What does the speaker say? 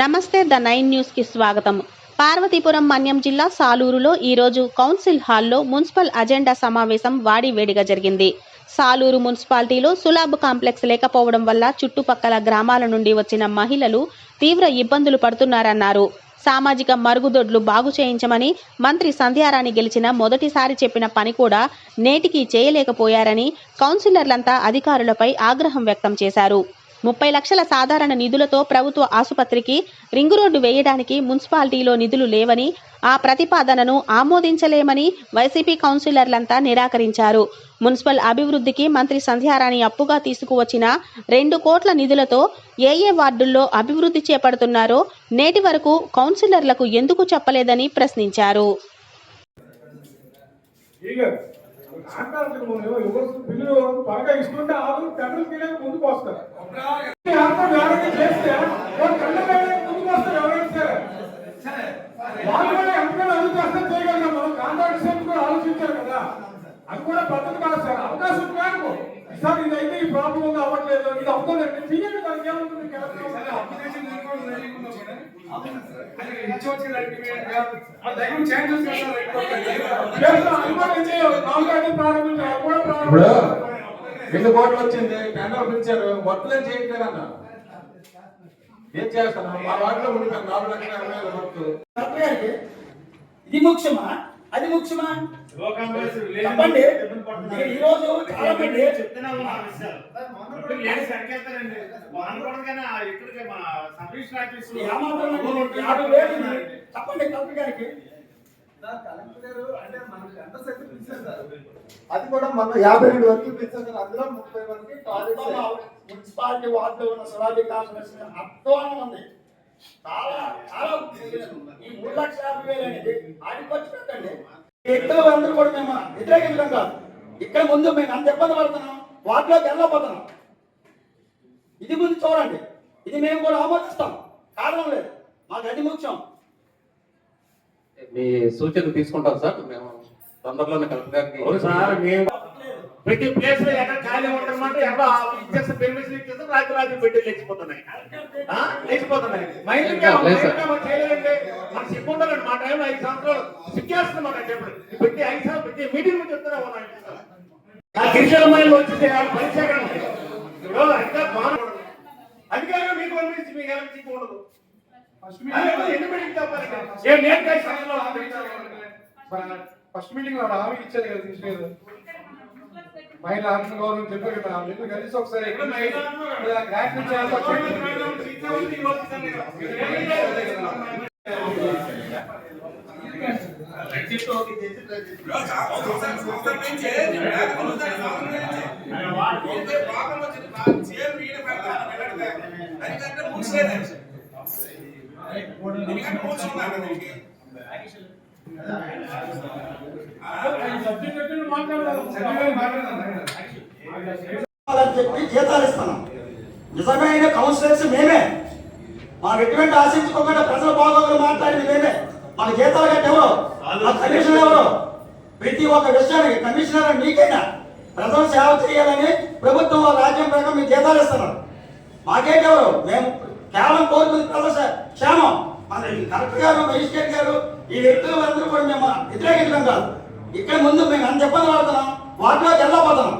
నమస్తే the 9 news కి స్వాగతం. పార్వతీపురం మన్యం జిల్లా సాలూరులో ఈరోజు కౌన్సిల్ హాల్లో మున్సిపల్ అజెండా సమావేశం వాడివేడిగా జరిగింది. సాలూరు మున్సిపాలిటీలో సులాబ్ కాంప్లెక్స్ లేకపోవడం వల్ల చుట్టుపక్కల గ్రామాల నుండి వచ్చిన మహిళలు తీవ్ర ఇబ్బందులు పడుతున్నారన్నారు. సామాజిక మరుగుదొడ్లు బాగు చేయించమని మంత్రి సంధ్యారాణి గెలిచిన మొదటిసారి చెప్పిన పని కూడా నేటికి చేయలేకపోయారని కౌన్సిలర్లంతా అధికారులపై ఆగ్రహం వ్యక్తం చేశారు. 30 లక్షల సాధారణ నిధులతో ప్రభుత్వ ఆసుపత్రికి రింగు రోడ్డు వేయడానికి మున్సిపాలిటీలో నిధులు లేవని, ఆ ప్రతిపాదనను ఆమోదించలేమని వైసీపీ కౌన్సిలర్లంతా నిరాకరించారు. మున్సిపల్ అభివృద్ధికి మంత్రి సంధ్యారాణి అప్పుగా తీసుకువచ్చిన 2 కోట్ల నిధులతో ఏ వార్డుల్లో అభివృద్ధి చేపడుతున్నారో నేటి వరకు కౌన్సిలర్లకు ఎందుకు చెప్పలేదని ప్రశ్నించారు. బిల్లు త్వరగా ఇస్తుంటే ఆరు టెండర్లు తీయడానికి ముందుకు వస్తారు. వాళ్ళు కూడా ఎంతకైనా అభివృద్ధి చేయగలిగాం. మనం కాంట్రాక్ట్ సేపు కూడా ఆలోచించారు కదా, అది కూడా పద్ధతి కాదు సార్. అవకాశం కాదు సార్, ఇదైతే ఈ ప్రాబ్లం ఉంది అవ్వట్లేదు, ఇది అవుతుందండి చెయ్యండి, దానికి ఏముంటుంది. ఇప్పుడు 2 కోట్లు వచ్చింది, టెండర్ పిలిచారు, వర్క్లే చేయట్లేదు అన్న. ఏం చేస్తాను? మా వాటిలో ఉండిపోయాను 4 లక్షల 20,000 వర్క్. ఇది ముఖ్యమా అది ముఖ్యమా చెప్పండి. ఈ రోజు చాలా మంది చెప్పండి కలెక్టర్ గారికి. అది కూడా మనం 52 వరకు పిలిచారు. అందులో 30 వరకు మున్సిపాలిటీ వార్డు ఉన్న సులాబీ కార్పొరేషన్ అధ్వానం ఉంది. చాలా చాలా ఈ 3,50,000 అనేది ఆడికొచ్చి పెట్టండి. వ్యక్తులు అందరూ కూడా మేము వ్యతిరేకించడం కాదు. ఇక్కడ ముందు మేము అంత ఇబ్బంది పడుతున్నాం, వాటిలోకి వెళ్ళకపోతున్నాం. ఇది ముందు చూడండి, ఇది మేము కూడా ఆమోదిస్తాం, కారణం లేదు. మాకు అది ముఖ్యం. మీ సూచన తీసుకుంటాం సార్, మేము తొందరలోనే కలెక్టర్ గారికి. ప్రతి ప్లేస్ లో ఎక్కడ ఖాళీ ఉండమాట ఎవరో ఇచ్చేస్తే పెర్మిషన్ ఇచ్చేస్తే రాత్రి పెట్టి లేచిపోతున్నాయి. చేయలేదండి మన సిగ్గుండాలండి. మా టైంలో 5 సంవత్సరాలు సిగ్గేస్తున్నాం చెప్పండి. ప్రతి 5 సంవత్సరాలు ప్రతి మీటింగ్ చెప్తూనే ఉన్నాం. గిరిజన మహిళలు వచ్చేసి పరిచయం అధికారులు మీకు పంపించి మీకు ఎలా సిగ్గుండదు. ఫస్ట్ మీటింగ్ లో హామీ ఇచ్చారు కదా, తీసుకోలేదు. మహిళా ఆత్మ గౌరవం చెప్పారు కదా, మీరు కలిసి ఒకసారి చెప్పి జీతాలు ఇస్తున్నాం. నిజమైన కౌన్సిలర్స్ మేమే. మాకు ఎటువంటి ఆశించుకోకుండా ప్రజల బాగోగులు మాట్లాడింది మేమే. మన జీతాలు గట్టి ఎవరు? మా కమిషనర్ ఎవరు? ప్రతి ఒక్క విషయానికి కమిషనర్ మీకైనా ప్రజలు సేవ చేయాలని ప్రభుత్వం రాజ్యం ప్రకారం మీకు జీతాలు ఇస్తున్నారు. మాకేంటి ఎవరు? మేము కేవలం కోరుకుంది ప్రజల క్షేమం. మన కలెక్టర్ గారు, మెజిస్ట్రేట్ గారు, ఈ వ్యక్తులు అందరూ కూడా మేము వ్యతిరేకించడం కాదు. ఇక్కడ ముందు మేము అంత ఇబ్బంది పడుతున్నాం, వాటిలోకి వెళ్ళబోతున్నాం.